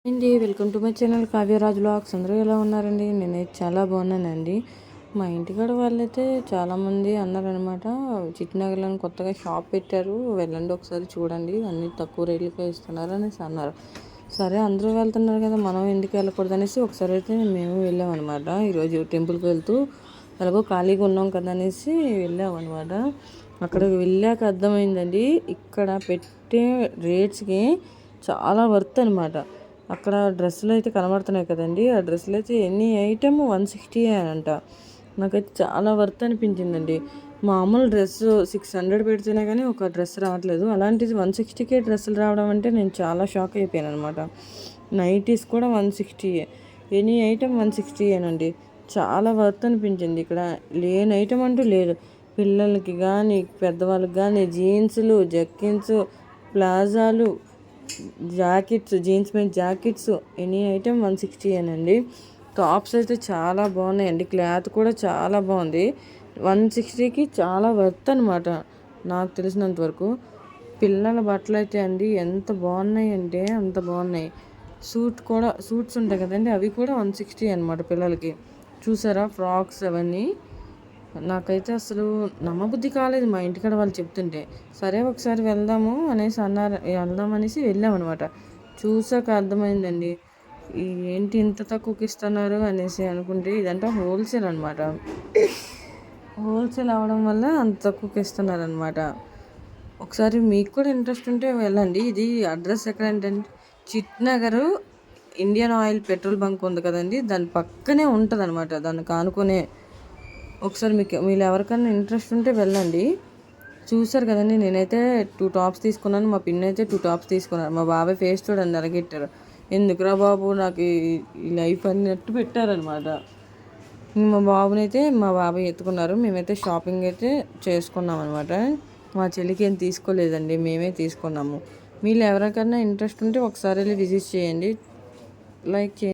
అండి welcome to my channel Kavyaraj vlogs. అందరూ ఎలా ఉన్నారండి? నేనైతే చాలా బాగున్నానండి. మా ఇంటికాడ వాళ్ళైతే చాలామంది అన్నారనమాట, చిట్నగర్లో కొత్తగా షాప్ పెట్టారు, వెళ్ళండి ఒకసారి చూడండి, అన్ని తక్కువ రేట్లకే ఇస్తున్నారు అనేసి అన్నారు. సరే అందరూ వెళ్తున్నారు కదా, మనం ఎందుకు వెళ్ళకూడదు అనేసి ఒకసారి అయితే మేము వెళ్ళామన్నమాట. ఈరోజు టెంపుల్కి వెళ్తూ ఎలాగో ఖాళీగా ఉన్నాం కదా అనేసి వెళ్ళామన్నమాట. అక్కడికి వెళ్ళాక అర్థమైందండి, ఇక్కడ పెట్టే రేట్స్కి చాలా వర్త్ అనమాట. అక్కడ డ్రెస్సులు అయితే కనబడుతున్నాయి కదండి, ఆ డ్రెస్సులు అయితే ఎన్ని ఐటమ్ 160 అంట. నాకైతే చాలా వర్త్ అనిపించిందండి. మామూలు డ్రెస్ 600 పెడితేనే కానీ ఒక డ్రెస్ రావట్లేదు, అలాంటిది 160కే డ్రెస్సులు రావడం అంటే నేను చాలా షాక్ అయిపోయాను అనమాట. నైటీస్ కూడా 160, ఎనీ ఐటమ్ 160 అండి. చాలా వర్త్ అనిపించింది. ఇక్కడ లేని ఐటమ్ అంటూ లేదు. పిల్లలకి కానీ పెద్దవాళ్ళకి కానీ జీన్సులు, జక్కిన్స్, ప్లాజాలు, జాకెట్స్, జీన్స్ మీద జాకెట్స్, ఎనీ ఐటమ్ 160 అండి. టాప్స్ అయితే చాలా బాగున్నాయండి, క్లాత్ కూడా చాలా బాగుంది. 160కి చాలా వర్త్ అనమాట నాకు తెలిసినంత వరకు. పిల్లల బట్టలు అయితే అండి ఎంత బాగున్నాయి అంటే అంత బాగున్నాయి. సూట్స్ ఉంటాయి కదండి, అవి కూడా 160 అనమాట పిల్లలకి. చూసారా ఫ్రాక్స్ అవన్నీ. నాకైతే అసలు నమ్మబుద్ధి కాలేదు మా ఇంటికాడ వాళ్ళు చెప్తుంటే. సరే ఒకసారి వెళ్దాము అనేసి అన్నారు, వెళ్దాం అనేసి వెళ్ళామన్నమాట. చూసాక అర్థమైందండి, ఏంటి ఇంత తక్కువకి ఇస్తున్నారు అనేసి అనుకుంటే, ఇదంతా హోల్సేల్ అనమాట. హోల్సేల్ అవడం వల్ల అంత తక్కువకి ఇస్తున్నారు అనమాట. ఒకసారి మీకు కూడా ఇంట్రెస్ట్ ఉంటే వెళ్ళండి. ఇది అడ్రస్ ఎక్కడ ఏంటంటే చిట్నగర్ ఇండియన్ ఆయిల్ పెట్రోల్ బంక్ ఉంది కదండి, దాని పక్కనే ఉంటుంది అనమాట, దాన్ని కానుకొనే. ఒకసారి మీరు ఎవరికైనా ఇంట్రెస్ట్ ఉంటే వెళ్ళండి. చూసారు కదండి, నేనైతే 2 టాప్స్ తీసుకున్నాను, మా పిన్ అయితే 2 టాప్స్ తీసుకున్నారు. మా బాబాయ్ ఫేస్ చూడండి అరగెట్టారు. ఎందుకురా బాబు నాకు ఈ లైఫ్ అన్నట్టు పెట్టారనమాట. మా బాబునైతే మా బాబాయ్ ఎత్తుకున్నారు. మేమైతే షాపింగ్ అయితే చేసుకున్నాం అనమాట. మా చెల్లికి ఏం తీసుకోలేదండి, మేమే తీసుకున్నాము. మీరు ఎవరికైనా ఇంట్రెస్ట్ ఉంటే ఒకసారి వెళ్ళి విజిట్ చేయండి, లైక్ చేయండి.